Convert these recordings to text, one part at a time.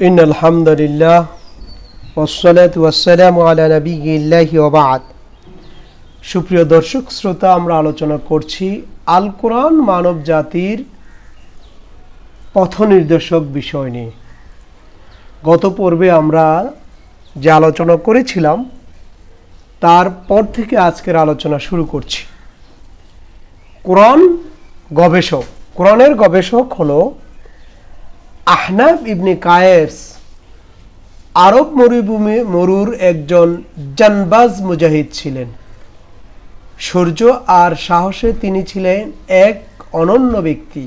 ইন্নাল হামদুলিল্লাহ ওয়াসসালাতু ওয়াসসালামু আলা নাবিয়্যিল্লাহি ওয়া বা'দ। সুপ্রিয় দর্শক শ্রোতা, আমরা আলোচনা করছি আল কোরআন মানব জাতির পথ নির্দেশক বিষয় নিয়ে। গত পর্বে আমরা যে আলোচনা করেছিলাম তারপর থেকে আজকের আলোচনা শুরু করছি। কোরআনের গবেষক হলো আহনাফ ইবনে কায়েস। আরব মরুর একজন জানবাজ মুজাহিদ ছিলেন। শৌর্য আর সাহসে তিনি ছিলেন এক অনন্য ব্যক্তি।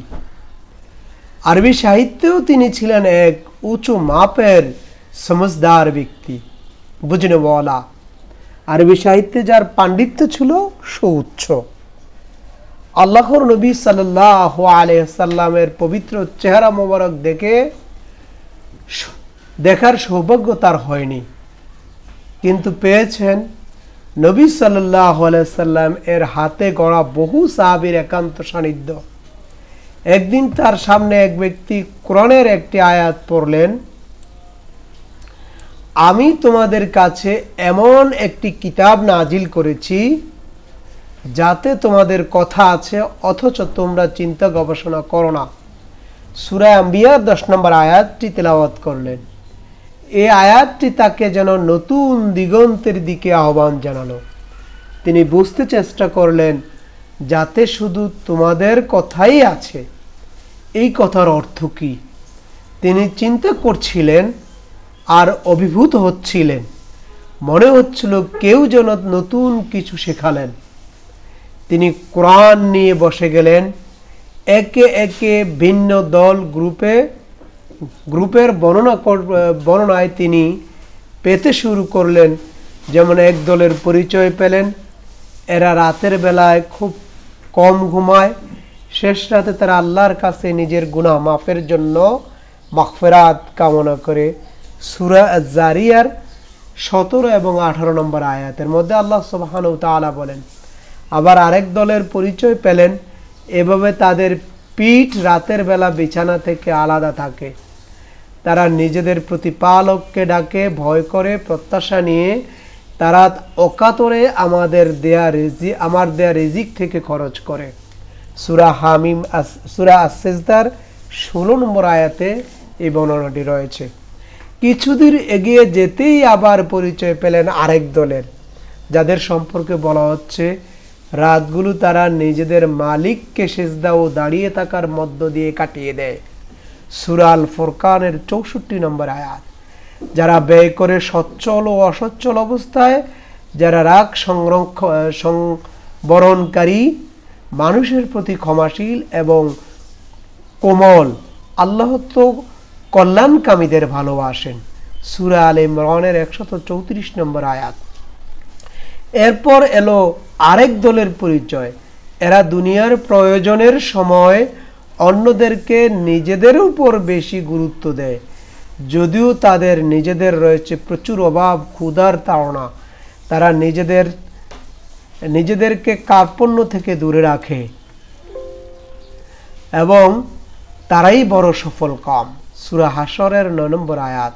আরবি সাহিত্যেও তিনি ছিলেন এক উঁচু মাপের সমজদার ব্যক্তি, বুঝনেওয়ালা। আরবি সাহিত্যে যার পাণ্ডিত্য ছিল সুউচ্চ। আল্লাহর নবী সাল্লাল্লাহু আলাইহি ওয়াসাল্লামের পবিত্র চেহারা মোবারক দেখার সৌভাগ্য তার হয়নি, কিন্তু পেয়েছেন নবী সাল্লাল্লাহু আলাইহি ওয়াসাল্লাম এর হাতে গড়া বহু সাহাবীর একান্ত সান্নিধ্য। একদিন তার সামনে এক ব্যক্তি কোরআনের একটি আয়াত পড়লেন, আমি তোমাদের কাছে এমন একটি কিতাব নাজিল করেছি যাতে তোমাদের কথা আছে, অথচ তোমরা চিন্তা গবেষণা করো না। সূরা আম্বিয়ার 10 নম্বর আয়াতটি তেলাওয়াত করলেন। এই আয়াতটি তাকে যেন নতুন দিগন্তের দিকে আহ্বান জানালো। তিনি বুঝতে চেষ্টা করলেন যাতে শুধু তোমাদের কথাই আছে, এই কথার অর্থ কি? তিনি চিন্তা করছিলেন আর অভিভূত হচ্ছিলেন। মনে হচ্ছিল কেউ যেন নতুন কিছু শেখালেন। তিনি কোরআন নিয়ে বসে গেলেন। একে একে ভিন্ন দল গ্রুপের বর্ণনায় তিনি পেতে শুরু করলেন। যেমন এক দলের পরিচয় পেলেন, এরা রাতের বেলায় খুব কম ঘুমায়, শেষ রাতে তারা আল্লাহর কাছে নিজের গুনাহ মাফের জন্য মাগফিরাত কামনা করে। সূরা আয-যারিয়ার 17 এবং 18 নম্বর আয়াতের মধ্যে আল্লাহ সুবহানাহু ওয়া তাআলা বলেন। আবার আরেক দলের পরিচয় পেলেন, এভাবে তাদের পিঠ রাতের বেলা বিছানা থেকে আলাদা থাকে। তারা নিজেদের প্রতিপালককে ডাকে, ভয় করে, প্রত্যাশা নিয়ে তারা অকাতরে আমার দেয়া রিজিক থেকে খরচ করে। সূরা আস-সিজদার 16 নম্বর আয়াতে এই বর্ণনাটি রয়েছে। কিছুদূর এগিয়ে যেতেই আবার পরিচয় পেলেন আরেক দলের, যাদের সম্পর্কে বলা হচ্ছে রাতগুলো তারা নিজেদের মালিককে সিজদা ও দাঁড়িয়ে থাকার মধ্য দিয়ে কাটিয়ে দেয়। সূরা আল ফুরকানের 64 নম্বর আয়াত। যারা ব্যয় করে সচ্ছল ও অসচ্ছল অবস্থায়, যারা রাগ সংবরণকারী, মানুষের প্রতি ক্ষমাশীল এবং কোমল, আল্লাহ তো কল্যাণকামীদের ভালোবাসেন। সূরা আলে ইমরানের 134 নম্বর আয়াত। এরপর এলো আরেক দলের পরিচয়। এরা দুনিয়ার প্রয়োজনের সময় অন্যদেরকে নিজেদের উপর বেশি গুরুত্ব দেয়, যদিও তাদের নিজেদের রয়েছে প্রচুর অভাব, ক্ষুধার তাড়না। তারা নিজেদেরকে কার্পণ্য থেকে দূরে রাখে এবং তারাই বড় সফল কাম। সূরা হাশরের 9 নম্বর আয়াত।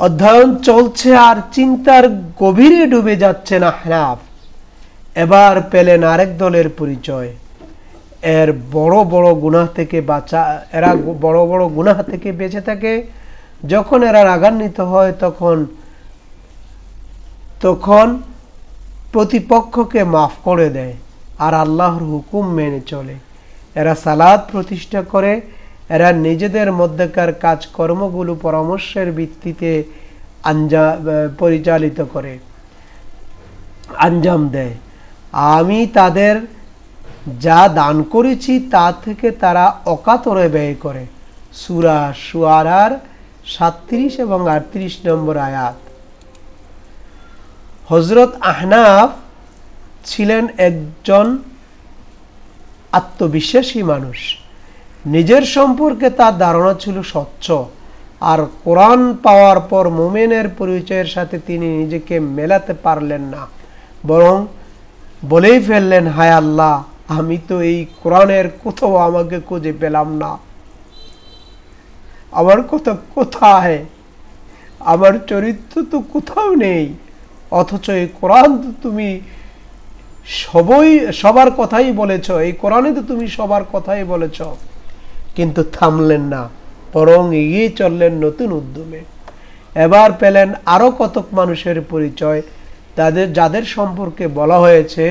অধ্যয়ন চলছে আর চিন্তার গভীরে ডুবে যাচ্ছেন আহনাফ। এবার পেলেন আরেক দলের পরিচয়। এরা বড় বড় গুনাহ থেকে বেঁচে থাকে। যখন এরা রাগান্বিত হয় তখন প্রতিপক্ষকে মাফ করে দেয় আর আল্লাহর হুকুম মেনে চলে। এরা সালাত প্রতিষ্ঠা করে। এরা নিজেদের মধ্যকার কাজকর্মগুলো পরামর্শের ভিত্তিতে আঞ্জাম দেয়। আমি তাদের যা দান করেছি তা থেকে তারা অকাতরে ব্যয় করে। সূরা শুআরার 37 এবং 38 নম্বর আয়াত। হযরত আহনাফ ছিলেন একজন আত্মবিশ্বাসী মানুষ। নিজের সম্পর্কে তার ধারণা ছিল স্বচ্ছ। আর কোরআন পাওয়ার পর মুমিনের পরিচয়ের সাথে তিনি নিজেকে মেলাতে পারলেন না, বরং বলেই ফেললেন, হায় আল্লাহ, আমি তো এই কোরআনের কোথাও আমাকে খুঁজে পেলাম না। আমার কথা কোথায়? আমার চরিত্র তো কোথাও নেই, অথচ এই কোরআন তো তুমি সবার কথাই বলেছ, এই কোরআনে তো তুমি সবার কথাই বলেছ। কিন্তু থামলেন না, বরং এগিয়ে চললেন নতুন উদ্যমে। এবার পেলেন আরো কতক মানুষের পরিচয়, যাদের সম্পর্কে বলা হয়েছে,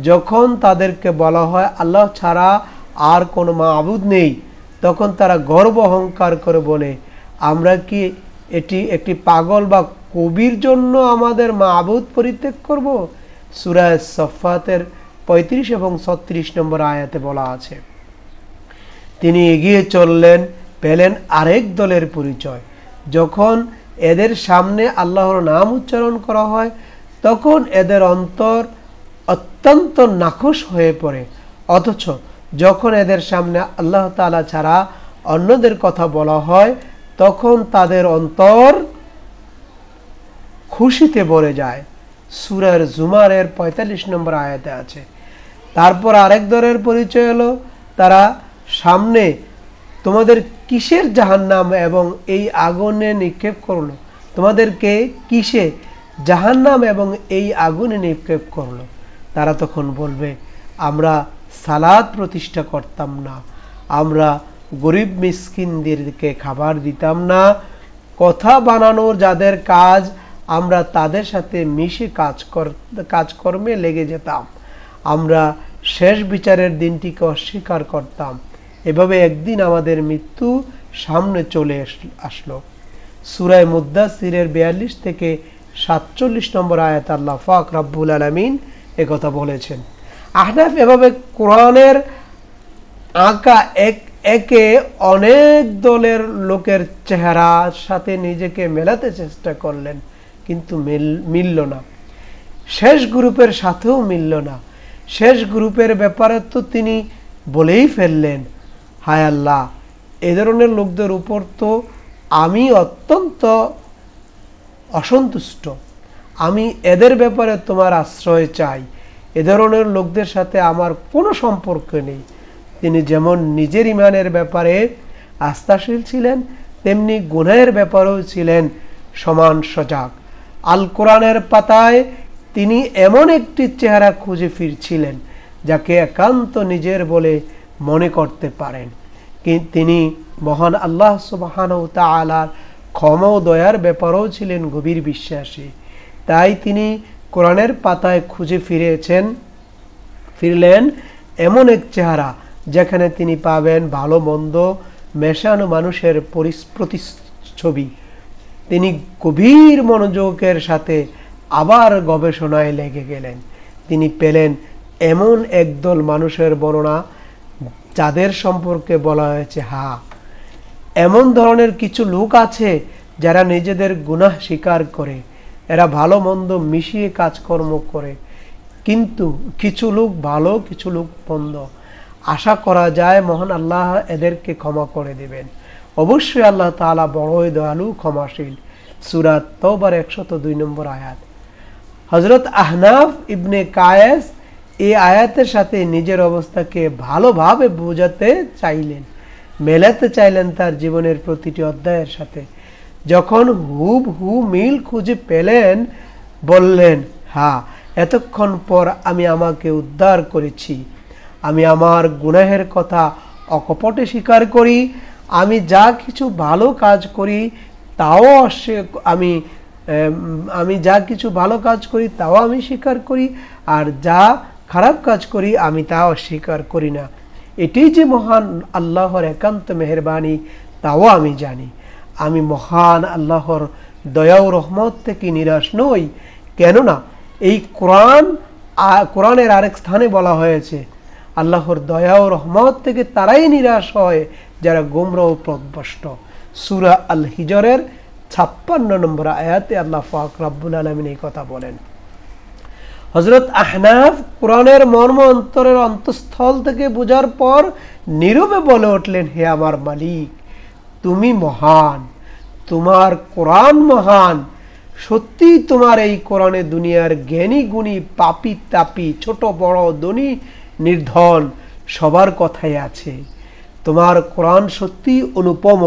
যখন তাদেরকে বলা হয় আল্লাহ ছাড়া আর কোনো মাবুদ নেই, তখন তারা গর্ব অহংকার করে বলে, আমরা কি এটি একটি পাগল বা কবির জন্য আমাদের মাবুদ পরিত্যাগ করব? সূরা সফফাতের 35 এবং 36 নম্বর আয়াতে বলা আছে। তিনি এগিয়ে চললেন, পেলেন আরেক দলের পরিচয়। যখন এদের সামনে আল্লাহর নাম উচ্চারণ করা হয়, তখন এদের অন্তর অত্যন্ত নাখোশ হয়ে পড়ে, অথচ যখন এদের সামনে আল্লাহ তাআলা ছাড়া অন্যদের কথা বলা হয়, তখন তাদের অন্তর খুশিতে ভরে যায়। সূরা জুমারের 45 নম্বর আয়াতে আছে। তারপর আরেক দলের পরিচয় হলো, তারা সামনে তোমাদের কিসের জাহান্নাম এবং এই আগুনে নিক্ষেপ করলো, তোমাদেরকে কিসে জাহান্নাম এবং এই আগুনে নিক্ষেপ করলো? তারা তখন বলবে, আমরা সালাত প্রতিষ্ঠা করতাম না, আমরা গরিব মিসকিনদেরকে খাবার দিতাম না, কথা বানানোর যাদের কাজ, আমরা তাদের সাথে মিশে কাজকর্মে লেগে যেতাম, আমরা শেষ বিচারের দিনটিকে অস্বীকার করতাম। এভাবে একদিন আমাদের মৃত্যু সামনে চলে আসলো। সূরা মুদ্দাসসিরের 42 থেকে 47 নম্বর আয়াত আল্লাহ পাক রব্বুল আলামিন একথা বলেছেন। আহনাফ এভাবে কোরআনের আঁকা একে অনেক দলের লোকের চেহারার সাথে নিজেকে মেলাতে চেষ্টা করলেন, কিন্তু মিলল না। শেষ গ্রুপের সাথেও মিলল না। শেষ গ্রুপের ব্যাপারে তো তিনি বলেই ফেললেন, হায় আল্লাহ, এ ধরনের লোকদের উপর তো আমি অত্যন্ত অসন্তুষ্ট, আমি এদের ব্যাপারে তোমার আশ্রয় চাই, এ ধরনের লোকদের সাথে আমার কোনো সম্পর্ক নেই। তিনি যেমন নিজের ইমানের ব্যাপারে আস্থাশীল ছিলেন, তেমনি গুনাহের ব্যাপারেও ছিলেন সমান সজাগ। আল কোরআনের পাতায় তিনি এমন একটি চেহারা খুঁজে ফিরছিলেন যাকে একান্ত নিজের বলে মনে করতে পারেন। তিনি মহান আল্লাহ সুবহানাহু ওয়া তাআলার ক্ষমা ও দয়ার ব্যাপারেও ছিলেন গভীর বিশ্বাসী। তাই তিনি কোরআনের পাতায় খুঁজে ফিরলেন এমন এক চেহারা যেখানে তিনি পাবেন ভালো মন্দ মেশানো মানুষের প্রতিচ্ছবি। তিনি গভীর মনোযোগের সাথে আবার গবেষণায় লেগে গেলেন। তিনি পেলেন এমন একদল মানুষের বর্ণনা যাদের সম্পর্কে বলা হয়েছে, এমন ধরনের কিছু লোক আছে যারা নিজেদের গুনাহ স্বীকার করে, এরা ভালো মন্দ মিশিয়ে কাজকর্ম করে, কিন্তু কিছু লোক ভালো, কিছু লোক মন্দ। আশা করা যায় মহান আল্লাহ এদেরকে ক্ষমা করে দিবেন। অবশ্যই আল্লাহ তাআলা বড়ই দয়ালু, ক্ষমাশীল। সূরা তাওবার 102 নম্বর আয়াত। হযরত আহনাফ ইবনে কায়েস এই আয়াতের সাথে নিজের অবস্থাকে ভালোভাবে বোঝাতে চাইলেন, মেলাতে চাইলেন তার জীবনের প্রতিটি অধ্যায়ের সাথে। যখন হুবহু মিল খুঁজে পেলেন, বললেন, এতক্ষণ পর আমি আমাকে উদ্ধার করেছি। আমি আমার গুনাহের কথা অকপটে স্বীকার করি। আমি যা কিছু ভালো কাজ করি তাও আমি স্বীকার করি, আর যা খারাপ কাজ করি আমি তাও স্বীকার করি না। এটি যে মহান আল্লাহর একান্ত মেহেরবানি তাও আমি জানি। আমি মহান আল্লাহর দয়া ও রহমত থেকে নিরাশ নই, কেননা এই কোরআনের আরেক স্থানে বলা হয়েছে, আল্লাহর দয়া ও রহমত থেকে তারাই নিরাশ হয় যারা গোমরাহ ও পথভ্রষ্ট। সূরা আল হিজরের 56 নম্বর আয়াতে আল্লাহ পাক রব্বুল আলামিন এই কথা বলেন। হযরত আহনাফ কোরআনের মর্ম অন্তরের অন্তঃস্থল থেকে বোঝার পর নীরবে বলে উঠলেন, হে আমার মালিক, তুমি মহান, তোমার কোরআন মহান। সত্যি তোমার এই কোরআনে দুনিয়ার জ্ঞানী গুণী, পাপী তাপী, ছোট বড়, ধনী নির্ধন সবার কথাই আছে। তোমার কোরআন সত্যি অনুপম,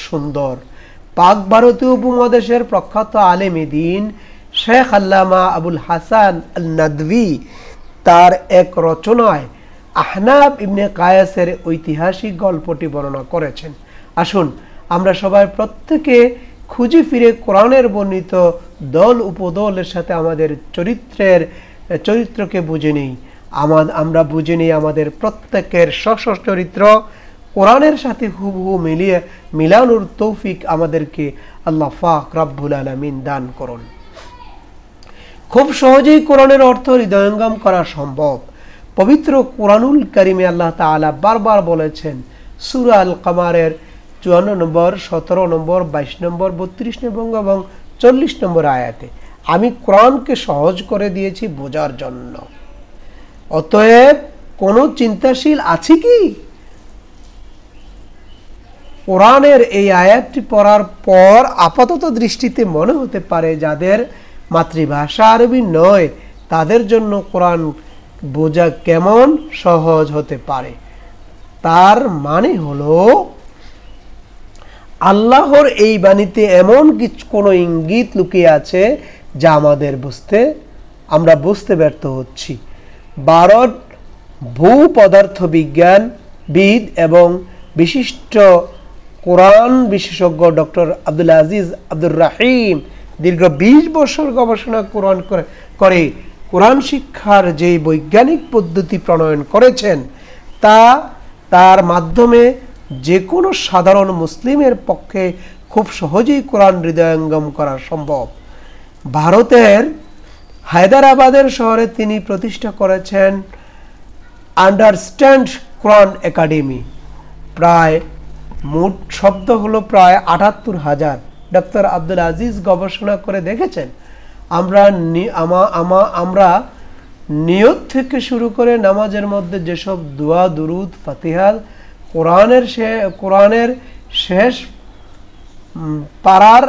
সুন্দর। পাক ভারতীয় উপমহাদেশের প্রখ্যাত আলেমে দ্বীন শেখ আল্লামা আবুল হাসান আল নাদভী তার এক রচনায় আহনাব ইবনে কায়াসের ঐতিহাসিক গল্পটি বর্ণনা করেছেন। আসুন আমরা সবাই প্রত্যেকে খুঁজে ফিরে কোরআনের বর্ণিত দল উপদলের সাথে আমাদের চরিত্রকে বুঝে নিই। আমরা বুঝে নিই আমাদের প্রত্যেকের স্ব চরিত্র কোরআনের সাথে হুবহু মিলানোর তৌফিক আমাদেরকে আল্লাহ পাক রব্বুল আলামিন দান করুন। খুব সহজেই কোরআনের অর্থ হৃদয়ঙ্গম করা সম্ভব। পবিত্র কোরআনুল কারিমে আল্লাহ তাআলা বারবার বলেছেন সূরা আল কমারের 54 নম্বর, 17 নম্বর, 22 নম্বর, 32 নম্বর এবং 40 নম্বর আয়াতে, আমি কোরআনকে সহজ করে দিয়েছি বোঝার জন্য। অতএব কোন চিন্তাশীল আছে কি কোরআনের এই আয়াতটি পড়ার পর আপাতত দৃষ্টিতে মনে হতে পারে যাদের মাতৃভাষা আরবি নয় তাদের জন্য কোরআন বোঝা কেমন সহজ হতে পারে? তার মানে হলো আল্লাহর এই বাণীতে এমন কিছু কোনো ইঙ্গিত লুকিয়ে আছে যা আমরা বুঝতে ব্যর্থ হচ্ছি। ভারত ভূপদার্থ বিজ্ঞানবিদ এবং বিশিষ্ট কোরআন বিশেষজ্ঞ ডক্টর আব্দুল আজিজ আব্দুর রাহিম দীর্ঘ 20 বছর গবেষণা করে কোরআন শিক্ষার যে বৈজ্ঞানিক পদ্ধতি প্রণয়ন করেছেন তার মাধ্যমে যে কোনো সাধারণ মুসলিমের পক্ষে খুব সহজেই কোরআন হৃদয়ঙ্গম করা সম্ভব। ভারতের হায়দ্রাবাদের শহরে তিনি প্রতিষ্ঠা করেছেন আন্ডারস্ট্যান্ড কোরআন একাডেমি। প্রায় মোট শব্দ হলো প্রায় ৭৮,০০০। ডক্টর আব্দুল আজিজ গবেষণা করে দেখেছেন আমরা নিয়ত থেকে শুরু করে নামাজের মধ্যে যেসব দোয়া, দুরুদ, ফাতিহা, কোরআনের শেষ পারার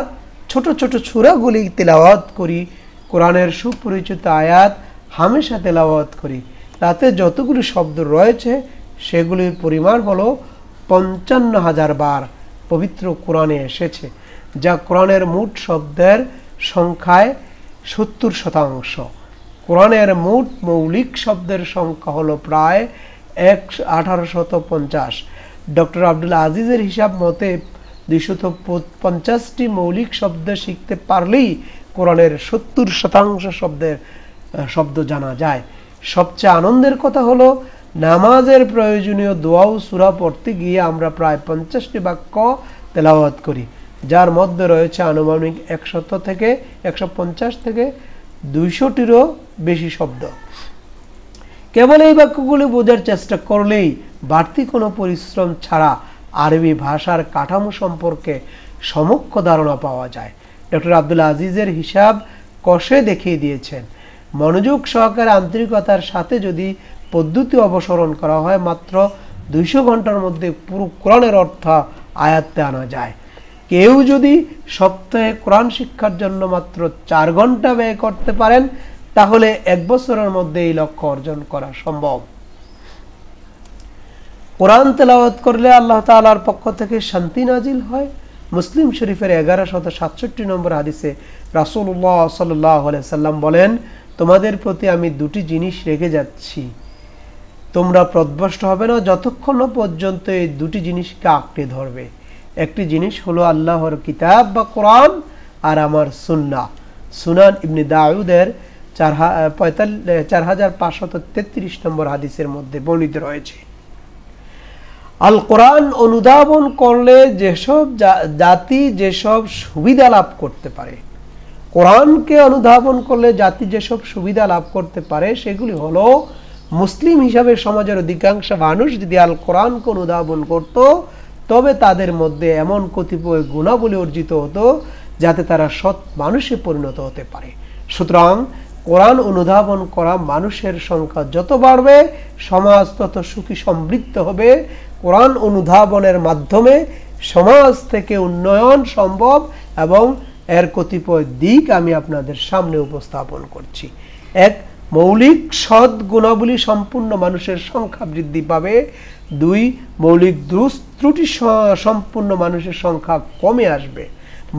ছোট ছোট সূরাগুলি তেলাওয়াত করি, কোরআনের সুপরিচিত আয়াত হামেশা তেলাওয়াত করি, তাতে যতগুলি শব্দ রয়েছে সেগুলির পরিমাণ হলো ৫৫,০০০ বার পবিত্র কোরআনে এসেছে, যা কোরআনের মোট শব্দের সংখ্যায় ৭০%। কোরআনের মোট মৌলিক শব্দের সংখ্যা হলো প্রায় ১৮৫০। ডক্টর আব্দুল আজিজের হিসাব মতে ২৫০টি মৌলিক শব্দ শিখতে পারলেই কোরআনের ৭০% শব্দ জানা যায়। সবচেয়ে আনন্দের কথা হলো নামাজের প্রয়োজনীয় দোয়া ও সূরা পড়তে গিয়ে আমরা প্রায় 50টি বাক্য তেলাওয়াত করি, যার মধ্যে রয়েছে আনুমানিক 150 থেকে 200টিরও বেশি শব্দ। কেবল এই বাক্যগুলি বোঝার চেষ্টা করলেই বাড়তি কোনো পরিশ্রম ছাড়া আরবি ভাষার কাঠামো সম্পর্কে সম্যক ধারণা পাওয়া যায়। ডক্টর আব্দুল আজিজের হিসাব কষে দেখিয়ে দিয়েছেন, মনোযোগ সহকারে আন্তরিকতার সাথে যদি পদ্ধতি অবসরণ করা হয় মাত্র 200 ঘন্টার মধ্যে পুরো কোরআনের অর্থ আয়ত্তে আনা যায়। কেউ যদি সপ্তাহে কোরআন শিক্ষার জন্য মাত্র 4 ঘন্টা ব্যয় করতে পারেন তাহলে 1 বছরের মধ্যে এই লক্ষ্য অর্জন করা সম্ভব। কোরআন তেলাওয়াত করলে আল্লাহ তাআলার পক্ষ থেকে শান্তি নাজিল হয়। মুসলিম শরীফের 1167 নম্বর হাদিসে রাসূলুল্লাহ সাল্লাল্লাহু আলাইহি সাল্লাম বলেন, তোমাদের প্রতি আমি 2টি জিনিস রেখে যাচ্ছি, তোমরা পথভ্রষ্ট হবে না যতক্ষণ পর্যন্ত এই 2টি জিনিসকে আঁকড়ে ধরবে। একটি জিনিস হলো আল্লাহর কিতাব বা কোরআন, আর আমার সুন্নাহ। সুনান ইবনে দাউদের 4533 নম্বর হাদিসের মধ্যে বর্ণিত রয়েছে। আল কোরআন অনুধাবন করলে যেসব জাতি যেসব সুবিধা লাভ করতে পারে, কোরআনকে অনুধাবন করলে জাতি যেসব সুবিধা লাভ করতে পারে সেগুলি হলো, মুসলিম হিসাবে সমাজের অধিকাংশ মানুষ যদি আল কোরআনকে অনুধাবন করত তবে তাদের মধ্যে এমন কতিপয় গুণাবলী অর্জিত হতো যাতে তারা সৎ মানুষে পরিণত হতে পারে। সুতরাং কোরআন অনুধাবন করা মানুষের সংখ্যা যত বাড়বে সমাজ তত সুখী সমৃদ্ধ হবে। কোরআন অনুধাবনের মাধ্যমে সমাজ থেকে উন্নয়ন সম্ভব এবং এর কতিপয় দিক আমি আপনাদের সামনে উপস্থাপন করছি। এক, মৌলিক সৎ গুণাবলী সম্পূর্ণ মানুষের সংখ্যা বৃদ্ধি পাবে। 2, মৌলিক ত্রুটি সম্পূর্ণ মানুষের সংখ্যা কমে আসবে।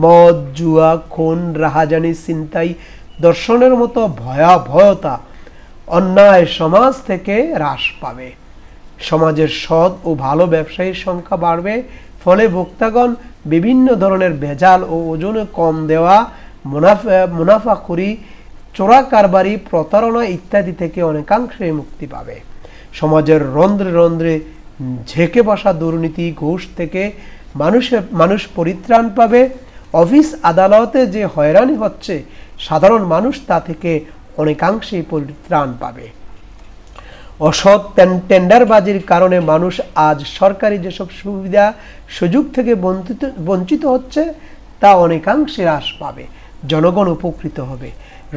মদ, জুয়া, খুন, রাহাজানি, ছিনতাই, দর্শনের মতো ভয়াবহতা অন্যায় সমাজ থেকে হ্রাস পাবে। সমাজের সৎ ও ভালো ব্যবসায়ীর সংখ্যা বাড়বে। ফলে ভোক্তাগণ বিভিন্ন ধরনের ভেজাল ও ওজনে কম দেওয়া, মুনাফাখুরি, চোরা কারবারি, প্রতারণা ইত্যাদি থেকে অনেকাংশে মুক্তি পাবে। সমাজের রন্ধ্রে রন্ধ্রে ঝেঁকে বসা দুর্নীতি, ঘুষ থেকে মানুষ পরিত্রাণ পাবে। অফিস আদালতে যে হয়রানি হচ্ছে, সাধারণ মানুষ তা থেকে অনেকাংশেই পরিত্রাণ পাবে। অসৎ টেন্ডারবাজির কারণে মানুষ আজ সরকারি যেসব সুবিধা সুযোগ থেকে বঞ্চিত হচ্ছে, তা অনেকাংশে হ্রাস পাবে। জনগণ উপকৃত হবে।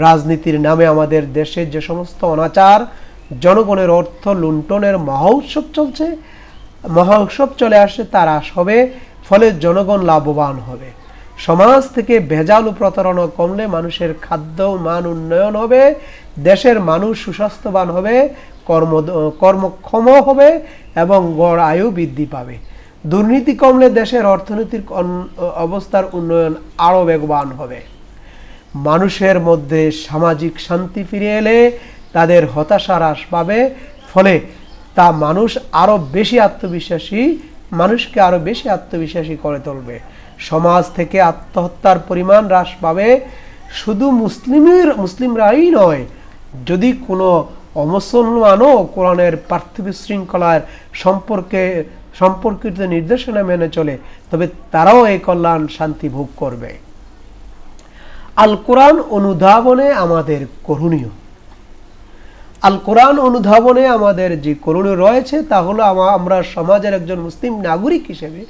রাজনীতির নামে আমাদের দেশে যে সমস্ত অনাচার, জনগণের অর্থ লুণ্ঠনের মহোৎসব চলে আসছে, তার হ্রাস হবে। ফলে জনগণ লাভবান হবে। সমাজ থেকে ভেজাল ও প্রতারণা কমলে মানুষের খাদ্য মান উন্নয়ন হবে। দেশের মানুষ সুস্বাস্থ্যবান হবে, কর্মক্ষম হবে এবং গড় আয়ু বৃদ্ধি পাবে। দুর্নীতি কমলে দেশের অর্থনৈতিক অবস্থার উন্নয়ন আরো বেগবান হবে। মানুষের মধ্যে সামাজিক শান্তি ফিরে এলে তাদের হতাশা হ্রাস পাবে। ফলে তা মানুষকে আরো বেশি আত্মবিশ্বাসী করে তুলবে। সমাজ থেকে আত্মহত্যার পরিমাণ হ্রাস পাবে। শুধু মুসলিমরাই নয়, যদি কোনো অমুসলমানও কোরআনের পার্থিব শৃঙ্খলার সম্পর্কিত নির্দেশনা মেনে চলে, তবে তারাও এই কল্যাণ শান্তি ভোগ করবে। আল কোরআন অনুধাবনে আমাদের করণীয়। আল কোরআন অনুধাবনে আমাদের যে করণীয় রয়েছে, তা হলো আমরা সমাজের একজন মুসলিম নাগরিক হিসেবে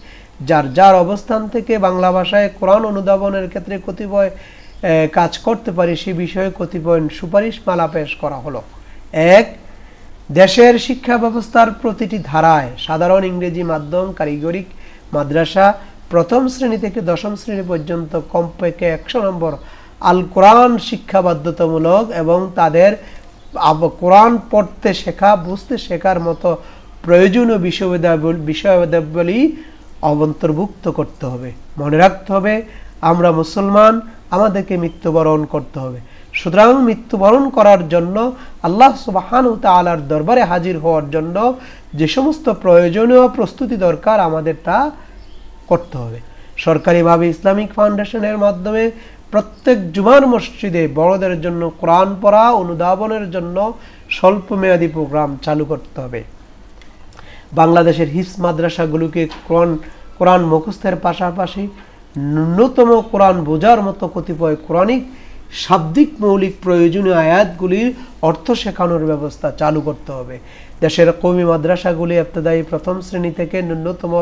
যার যার অবস্থান থেকে বাংলা ভাষায় কোরআন অনুধাবনের ক্ষেত্রে কতিপয় কাজ করতে পারি, সে বিষয়ে কতিপয় সুপারিশমালা পেশ করা হলো। 1, দেশের শিক্ষা ব্যবস্থার প্রতিটি ধারায় সাধারণ ইংরেজি মাধ্যম, কারিগরি মাদ্রাসা, প্রথম শ্রেণী থেকে দশম শ্রেণী পর্যন্ত কমপক্ষে 100 নম্বর আল কোরআন শিক্ষা বাধ্যতামূলক এবং তাদের কোরআন পড়তে শেখা, বুঝতে শেখার মতো প্রয়োজনীয় বিষয়াবলী অন্তর্ভুক্ত করতে হবে। মনে রাখতে হবে, আমরা মুসলমান, আমাদেরকে মৃত্যুবরণ করতে হবে। সুতরাং মৃত্যুবরণ করার জন্য আল্লাহ সুবহানাহু ওয়া তাআলার দরবারে হাজির হওয়ার জন্য যে সমস্ত প্রয়োজনীয় প্রস্তুতি দরকার, আমাদের তা করতে হবে। সরকারিভাবে ইসলামিক ফাউন্ডেশনের মাধ্যমে প্রত্যেক জুমার মসজিদে বড়দের জন্য কোরআন পড়া অনুধাবনের জন্য স্বল্পমেয়াদী প্রোগ্রাম চালু করতে হবে। বাংলাদেশের হিফজ মাদ্রাসাগুলোকে কোরআন মুখস্থের পাশাপাশি ন্যূনতম কোরআন বোঝার মতো কতিপয় কোরআনিক শাব্দিক মৌলিক প্রয়োজনীয় আয়াতগুলির অর্থ শেখানোর ব্যবস্থা চালু করতে হবে। দেশের কওমি মাদ্রাসাগুলি ইবতেদায়ী প্রথম শ্রেণী থেকে ন্যূনতম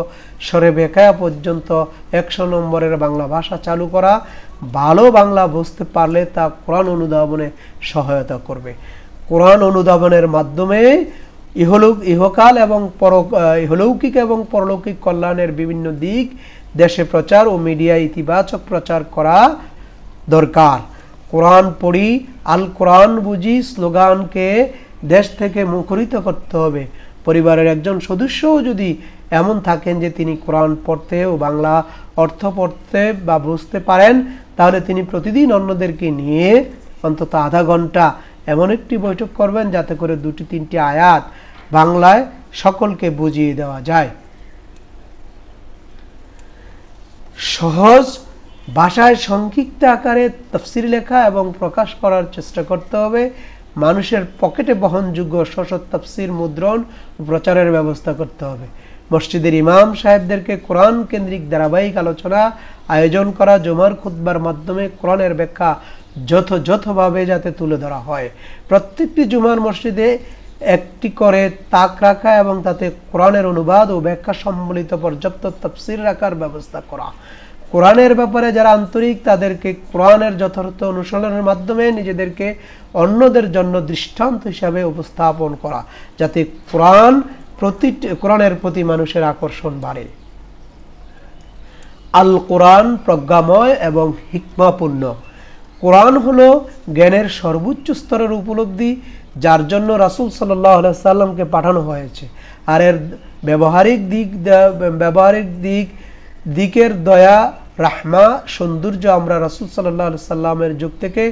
সরে বেকায়া পর্যন্ত 100 নম্বরের বাংলা ভাষা চালু করা। ভালো বাংলা বুঝতে পারলে তা কোরআন অনুধাবনে সহায়তা করবে। কোরআন অনুধাবনের মাধ্যমে ইহলৌকিক এবং পরলৌকিক কল্যাণের বিভিন্ন দিক দেশে প্রচার ও মিডিয়ায় ইতিবাচক প্রচার করা দরকার। কোরআন পড়ি, আল কোরআন বুঝি স্লোগানকে দেশ থেকে মুখরিত করতে হবে। পরিবারের একজন সদস্যও যদি এমন থাকেন যে তিনি কোরআন পড়তে ও বাংলা অর্থ পড়তে বা বুঝতে পারেন, তাহলে তিনি প্রতিদিন অন্যদেরকে নিয়ে অন্তত আধা ঘন্টা এমন একটি বৈঠক করবেন যাতে করে 2-3টি আয়াত বাংলায় সকলকে বুঝিয়ে দেওয়া যায়। সহজ ভাষায় সংক্ষিপ্ত আকারে তাফসীর লেখা এবং প্রকাশ করার চেষ্টা করতে হবে। মানুষের পকেটে বহনযোগ্য সহজ তাফসীর মুদ্রণ ও প্রচারের ব্যবস্থা করতে হবে। মসজিদের ইমাম সাহেবদেরকে কোরআন কেন্দ্রিক ধারাবাহিক আলোচনা আয়োজন করা, জুমার খুতবার মাধ্যমে কোরআনের ব্যাখ্যা যথাযথভাবে যাতে তুলে ধরা হয়। প্রত্যেকটি জুমার মসজিদে একটি করে তাক রাখা এবং তাতে কোরআনের অনুবাদ ও ব্যাখ্যা সম্বলিত পর্যাপ্ত তাফসীর রাখার ব্যবস্থা করা। কোরআনের ব্যাপারে যারা আন্তরিক, তাদেরকে কোরআনের যথার্থ অনুশীলনের মাধ্যমে নিজেদেরকে অন্যদের জন্য দৃষ্টান্ত হিসাবে উপস্থাপন করা, যাতে কোরআনের প্রতি মানুষের আকর্ষণ বাড়ে। আল কোরআন প্রজ্ঞাময় এবং হিকমাপূর্ণ। কোরআন হলো জ্ঞানের সর্বোচ্চ স্তরের উপলব্ধি, যার জন্য রাসূল সাল্লাল্লাহু আলাইহি সাল্লামকে পাঠানো হয়েছে। আর এর ব্যবহারিক দিকের দয়া, রাহমা, সৌন্দর্য আমরা রাসূল সাল্লাল্লাহু আলাইহি সাল্লামের যুগ থেকে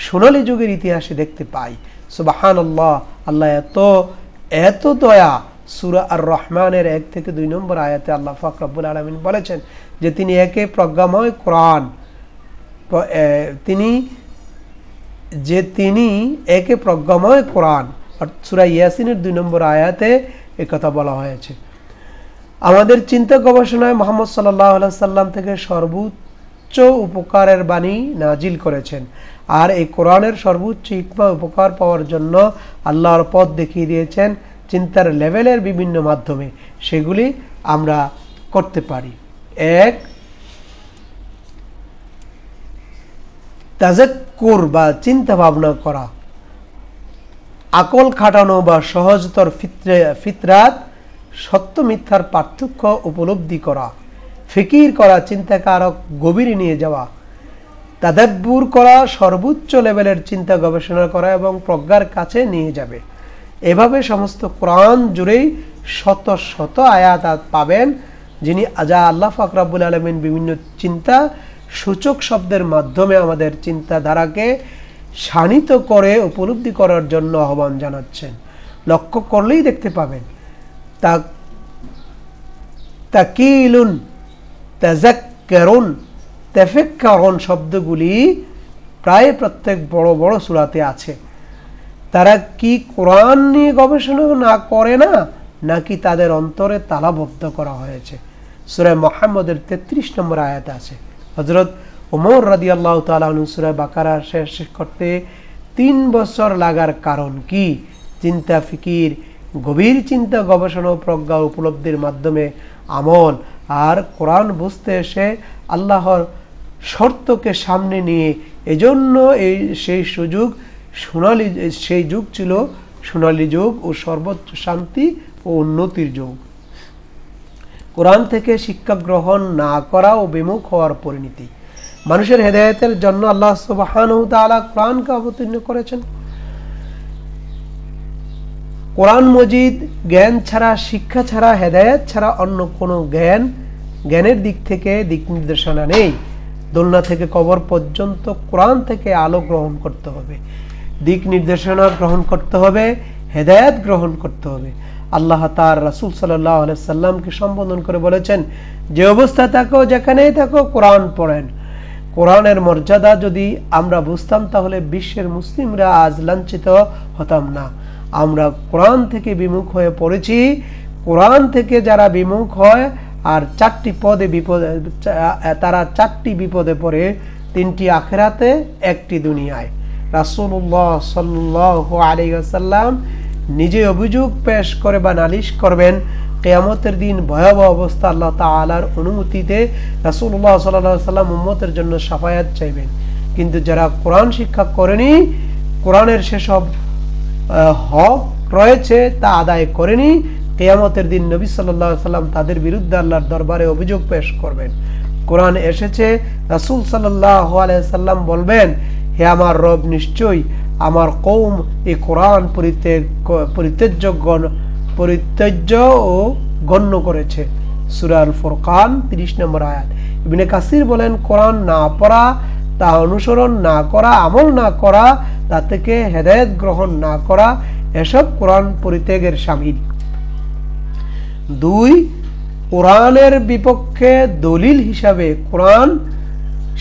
সোনালী যুগের ইতিহাসে দেখতে পাই। সুবহানাল্লাহ, আল্লাহ এত দয়া। সূরা আর রহমানের 1 থেকে 2 নম্বর আয়াতে আল্লাহ পাক রব্বুল আলামিন বলেছেন যে তিনি একে প্রজ্ঞাময় কোরআন, তিনি একে প্রজ্ঞাময় কোরআন। সূরা ইয়াসিনের 2 নম্বর আয়াতে এই কথা বলা হয়েছে। আমাদের চিন্তা গবেষণায় মুহাম্মদ সাল্লাল্লাহু আলাইহি সাল্লাম থেকে সর্বোচ্চ উপকারের বাণী নাজিল করেছেন। আর এই কোরআনের সর্বোচ্চ হিকমা উপকার পাওয়ার জন্য আল্লাহর পথ দেখিয়ে দিয়েছেন চিন্তার লেভেলের বিভিন্ন মাধ্যমে। সেগুলি আমরা করতে পারি। 1, তাজাক্কুর বা চিন্তা ভাবনা করা, আকল খাটানো বা সহজতর ফিতরাত, সত্য মিথ্যার পার্থক্য উপলব্ধি করা, ফিকির করা, চিন্তাকে আরো গভীরে নিয়ে যাওয়া, তাদাব্বুর করা, সর্বোচ্চ লেভেলের চিন্তা গবেষণা করা এবং প্রজ্ঞার কাছে নিয়ে যাবে। এভাবে সমস্ত কোরআন জুড়েই শত শত আয়াত পাবেন, যা আল্লাহ পাক রব্বুল আলামিন বিভিন্ন চিন্তা সূচক শব্দের মাধ্যমে আমাদের চিন্তাধারাকে শানিত করে উপলব্ধি করার জন্য আহ্বান জানাচ্ছেন। লক্ষ্য করলেই দেখতে পাবেন তাকিলুন, তাযাক্কারুন, তাফাক্কারুন শব্দগুলি প্রায় প্রত্যেক বড় বড় সূরাতে আছে। তারা কি কোরআন নিয়ে গবেষণা না করে না, নাকি তাদের অন্তরে তালাবদ্ধ করা হয়েছে? সূরা মুহাম্মদের 33 নম্বর আয়াতে আছে। হযরত ওমর রাদিয়াল্লাহু তাআলা আনহু সূরা বাকারা শেষ করতে 3 বছর লাগার কারণ কি? চিন্তা, ফিকির, গভীর চিন্তা, গবেষণা ও প্রজ্ঞা উপলব্ধির মাধ্যমে আমল আর কোরআন বুঝতে এসে আল্লাহর শর্তকে সামনে নিয়ে। এজন্য সেই যুগ ছিল সোনালী যুগ ও সর্বোচ্চ শান্তি ও উন্নতির যুগ। কোরআন থেকে শিক্ষা গ্রহণ না করা ও বিমুখ হওয়ার পরিণতি। মানুষের হেদায়েতের জন্য আল্লাহ সুবহানাহু ওয়া তাআলা কোরআনকে অবতীর্ণ করেছেন। কোরআন মজিদ জ্ঞান ছাড়া, শিক্ষা ছাড়া, হেদায়েত ছাড়া অন্য কোনো জ্ঞানের দিক থেকে দিক নির্দেশনা নেই। দোলনা থেকে কবর পর্যন্ত কোরআন থেকে আলো গ্রহণ করতে হবে, দিক নির্দেশনা গ্রহণ করতে হবে, হেদায়েত গ্রহণ করতে হবে। আল্লাহ তার রাসূল সাল্লাল্লাহু আলাইহি সাল্লামকে সম্বোধন করে বলেছেন, যে অবস্থা থাকো, যেখানেই থাকো, কোরআন পড়েন। কোরআনের মর্যাদা যদি আমরা বুঝতাম তাহলে বিশ্বের মুসলিমরা আজ লাঞ্ছিত হতাম না। আমরা কোরআন থেকে বিমুখ হয়ে পড়েছি। কোরআন থেকে যারা বিমুখ হয় আর তারা 4টি বিপদে পড়ে, 3টি আখিরাতে, 1টি দুনিয়ায়। রাসূলুল্লাহ সাল্লাল্লাহু আলাইহি ওয়াসাল্লাম নিজে অভিযোগ পেশ করে বা নালিশ করবেন। কিয়ামতের দিন ভয়াবহ অবস্থা, আল্লাহ তাআলার অনুমতিতে রাসূলুল্লাহ সাল্লাল্লাহু আলাইহি ওয়াসাল্লাম উম্মতের জন্য শাফায়াত চাইবেন। কিন্তু যারা কোরআন শিক্ষা করেনি, কোরআনের সেসব হক রয়েছে তা আদায় করেনি, কিয়ামতের দিন নবী সাল্লাল্লাহু আলাইহি ওয়াসাল্লাম তাদের বিরুদ্ধে আল্লাহর দরবারে অভিযোগ পেশ করবেন। কোরআন এসেছে, রাসূল সাল্লাল্লাহু আলাইহি ওয়াসাল্লাম বলবেন, হে আমার রব, নিশ্চয়ই আমার কওম এই কোরআন পরিত্যাজ্য ও গণ্য করেছে। সূরা আল ফুরকান 30 নম্বর আয়াত। ইবনে কাসির বলেন, কোরআন না পড়া, তা অনুসরণ না করা, আমল না করা, তা থেকে হেদায়েত গ্রহণ না করা, এসব কোরআন পরিত্যাগের শামিল। 2, কোরআনের বিপক্ষে দলিল হিসাবে কোরআন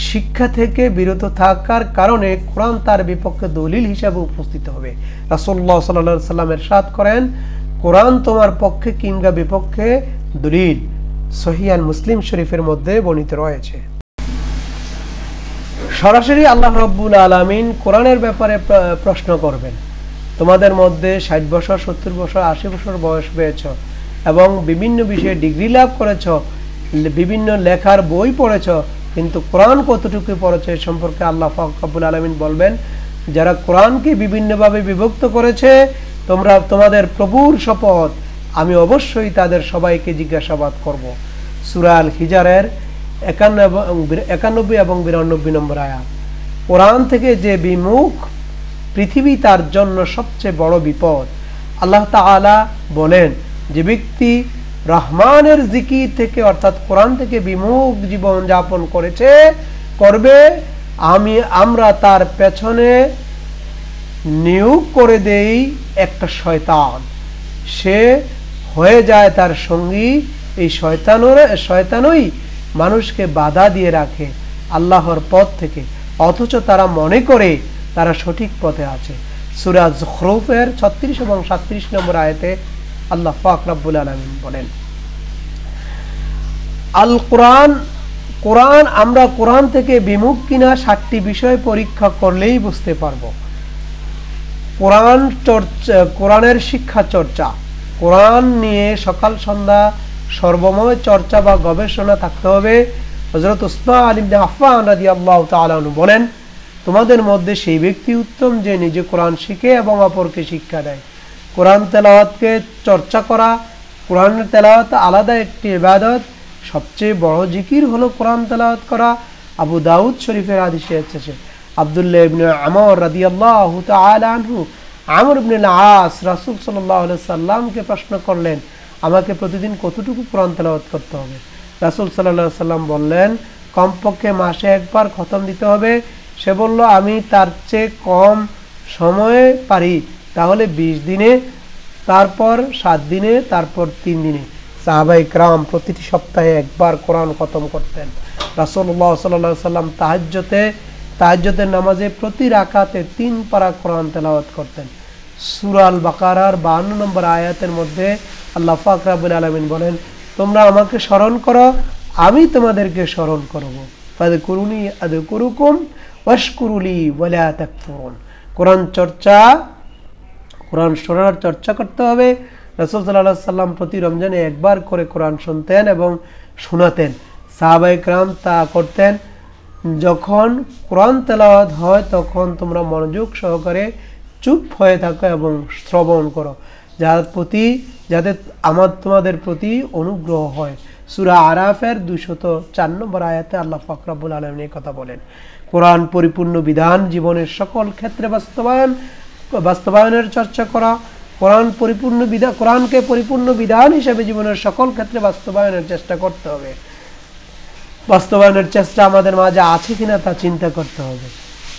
শিক্ষা থেকে বিরত থাকার কারণে কোরআন তার বিপক্ষে দলিল হিসাবে উপস্থিত হবে। রাসূলুল্লাহ সাল্লাল্লাহু আলাইহি ওয়াসাল্লাম ইরশাদ করেন, কোরআন তোমার পক্ষে কিংবা বিপক্ষে দলিল। সহিহ মুসলিম শরীফের মধ্যে বর্ণিত রয়েছে। সরাসরি আল্লাহ রাব্বুল আলামিন কোরআনের ব্যাপারে প্রশ্ন করবেন। তোমাদের মধ্যে 60 বছর, 70 বছর, 80 বছর বয়স পেয়েছ এবং বিভিন্ন বিষয়ে ডিগ্রি লাভ করেছ, বিভিন্ন লেখার বই পড়েছ, কিন্তু কোরআন কতটুকু পড়েছে এ সম্পর্কে আল্লাহ পাক রব্বুল আলামিন বলবেন, যারা কোরআনকে বিভিন্নভাবে বিভক্ত করেছে, তোমাদের প্রভুর শপথ, আমি অবশ্যই তাদের সবাইকে জিজ্ঞাসাবাদ করব। সূরা আল হিজরের 91 এবং 92 নম্বর আয়াত। কোরআন থেকে যে বিমুখ, পৃথিবী তার জন্য সবচেয়ে বড় বিপদ। আল্লাহ তাআলা বলেন, যে ব্যক্তি রহমানের জিকির থেকে অর্থাৎ কোরআন থেকে বিমুখ জীবন যাপন করবে, আমরা তার পেছনে নিয়োগ করে দেই একটা শয়তান, সে হয়ে যায় তার সঙ্গী। এই শয়তানই মানুষকে বাধা দিয়ে রাখে আল্লাহর পথ থেকে, অথচ তারা মনে করে তারা সঠিক পথে আছে। সূরা যুখরুফের 36 এবং 37 নম্বর আয়াতে আল্লাহ পাক রব্বুল আলামিন বলেন, আল কোরআন আমরা কোরআন থেকে বিমুখ কিনা 7টি বিষয় পরীক্ষা করলেই বুঝতে পারবো। কোরআনের শিক্ষা চর্চা, কোরআন নিয়ে সকাল সন্ধ্যা সর্বময় চর্চা বা গবেষণা থাকতে হবে। হযরত উসমান ইবনে আফফান রাদিয়াল্লাহু তাআলা আনহু বলেন, তোমাদের মধ্যে সেই ব্যক্তি উত্তম যে নিজে কোরআন শিখে এবং অপরকে শিক্ষা দেয়। কোরআন তেলাওয়াতকে চর্চা করা, কোরআনের তেলাওয়াত আলাদা একটি ইবাদত। সবচেয়ে বড় জিকির হলো কোরআন তেলাওয়াত করা। আবু দাউদ শরীফের হাদিসে এসেছে, আব্দুল্লাহ ইবনে আমর রাদিয়াল্লাহু তাআলা আনহু আমর ইবনে আস রাসূল সাল্লাল্লাহু আলাইহি সাল্লামকে প্রশ্ন করলেন, আমাকে প্রতিদিন কতটুকু কোরআন তেলাওয়াত করতে হবে? রাসূল সাল্লাল্লাহু আলাইহি সাল্লাম বললেন, কমপক্ষে মাসে একবার খতম দিতে হবে। সে বলল, আমি তার চেয়ে কম সময়ে পারি, তাহলে 20 দিনে, তারপর 7 দিনে, তারপর 3 দিনে। সাহাবায়ে কেরাম প্রতিটি সপ্তাহে একবার কোরআন খতম করতেন। রাসূলুল্লাহ সাল্লাল্লাহু আলাইহি সাল্লাম তাহাজ্জুদের নামাজে প্রতি রাকাতে 3 পারা কোরআন তেলাওয়াত করতেন। সূরা আল বাকারার 52 নম্বর আয়াতের মধ্যে আল্লাহ পাক রব্বুল আলামিন বলেন, তোমরা আমাকে স্মরণ করো, আমি তোমাদেরকে স্মরণ করব। ফাযকুরুনি আযকুরুকুম ওয়াশকুরুলি ওয়ালা তাকফুরুন। কোরআন শোনার চর্চা করতে হবে। রাসূল সাল্লাল্লাহু আলাইহি সাল্লাম প্রতি রমজানে একবার করে কোরআন শুনতেন এবং শোনাতেন। সাহাবায়ে কেরাম তা করতেন। যখন কোরআন তেলাওয়াত হয় তখন তোমরা মনোযোগ সহকারে চুপ হয়ে থাকো এবং শ্রবণ করো, যাতে তোমাদের প্রতি অনুগ্রহ হয়। সূরা আরাফের 204 নম্বর আয়াতে আল্লাহ পাক রব্বুল আলামিন এই কথা বলেন। কোরআন পরিপূর্ণ বিধান জীবনের সকল ক্ষেত্রে বাস্তবায়নের চর্চা করা, কোরআনকে পরিপূর্ণ বিধান হিসেবে জীবনের সকল ক্ষেত্রে বাস্তবায়নের চেষ্টা করতে হবে। বাস্তবায়নের চেষ্টা আমাদের মাঝে আছে কিনা তা চিন্তা করতে হবে।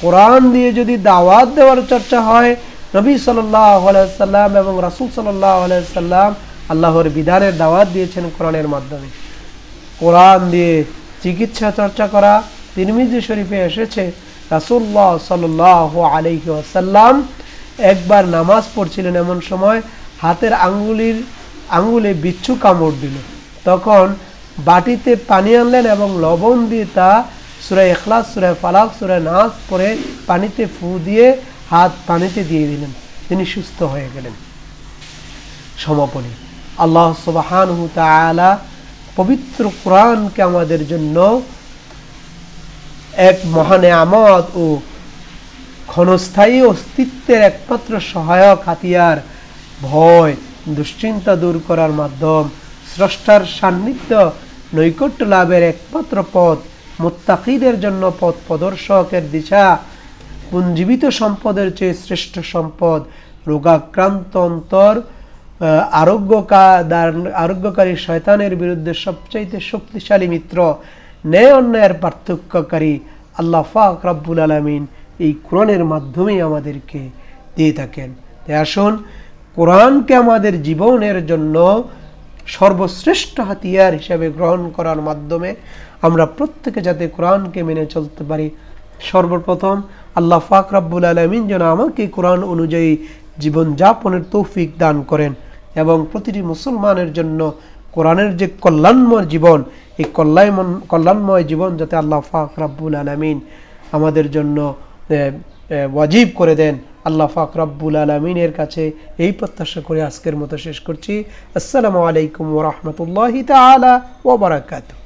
কোরআন দিয়ে যদি দাওয়াত দেওয়ার চর্চা হয়, নবী সাল্লাল্লাহু আলাইহি সাল্লাম এবং রাসূল সাল্লাল্লাহু আলাইহি সাল্লাম আল্লাহর বিধানের দাওয়াত দিয়েছেন কোরআনের মাধ্যমে। কোরআন দিয়ে চিকিৎসা চর্চা করা, তিরমিজি শরীফে এসেছে, রাসূলুল্লাহ সাল্লাল্লাহু আলাইহি ওয়াসাল্লাম একবার নামাজ পড়ছিলেন, এমন সময় হাতের আঙ্গুলে বিচ্ছু কামড় দিল। তখন বাটিতে পানি আনলেন এবং লবণ দিয়ে তা সূরা ইখলাস, সূরা ফালাক, সূরা নাস পড়ে পানিতে ফু দিয়ে হাত পানিতে দিয়ে দিলেন, তিনি সুস্থ হয়ে গেলেন। সমাপনী, আল্লাহ সুবহানাহু তাআলা পবিত্র কোরআনকে আমাদের জন্য এক মহা নেয়ামত ও ক্ষণস্থায়ী অস্তিত্বের একমাত্র সহায়ক হাতিয়ার, ভয় দুশ্চিন্তা দূর করার মাধ্যম, স্রষ্টার সান্নিধ্য নৈকট্য লাভের একমাত্র পথ, মুত্তাকিদের জন্য পথ প্রদর্শকের দিশা, পুঞ্জীবিত সম্পদের চেয়ে শ্রেষ্ঠ সম্পদ, রোগাক্রান্ত অন্তর, আরোগ্যকারী শয়তানের বিরুদ্ধে সবচাইতে শক্তিশালী মিত্র, ন্যায় অন্যায়ের পার্থক্যকারী আল্লাহ পাক রব্বুল আলামিন এই কোরআনের মাধ্যমেই আমাদেরকে দিয়ে থাকেন। তাই আসুন কোরআনকে আমাদের জীবনের জন্য সর্বশ্রেষ্ঠ হাতিয়ার হিসেবে গ্রহণ করার মাধ্যমে আমরা প্রত্যেকে যাতে কোরআনকে মেনে চলতে পারি। সর্বপ্রথম আল্লাহ পাক রব্বুল আলামিন যেন আমাকে কোরআন অনুযায়ী জীবন যাপনের তৌফিক দান করেন এবং প্রতিটি মুসলমানের জন্য কোরআনের যে কল্যাণময় জীবন, এই কল্যাণময় জীবন যাতে আল্লাহ পাক রব্বুল আলামিন আমাদের জন্য ওয়াজিব করে দেন। আল্লাহ পাক রব্বুল আলামিনের কাছে এই প্রত্যাশা করে আজকের মতো শেষ করছি। আসসালামু আলাইকুম ওয়া রাহমাতুল্লাহি তাআলা ওয়া বারাকাতুহু।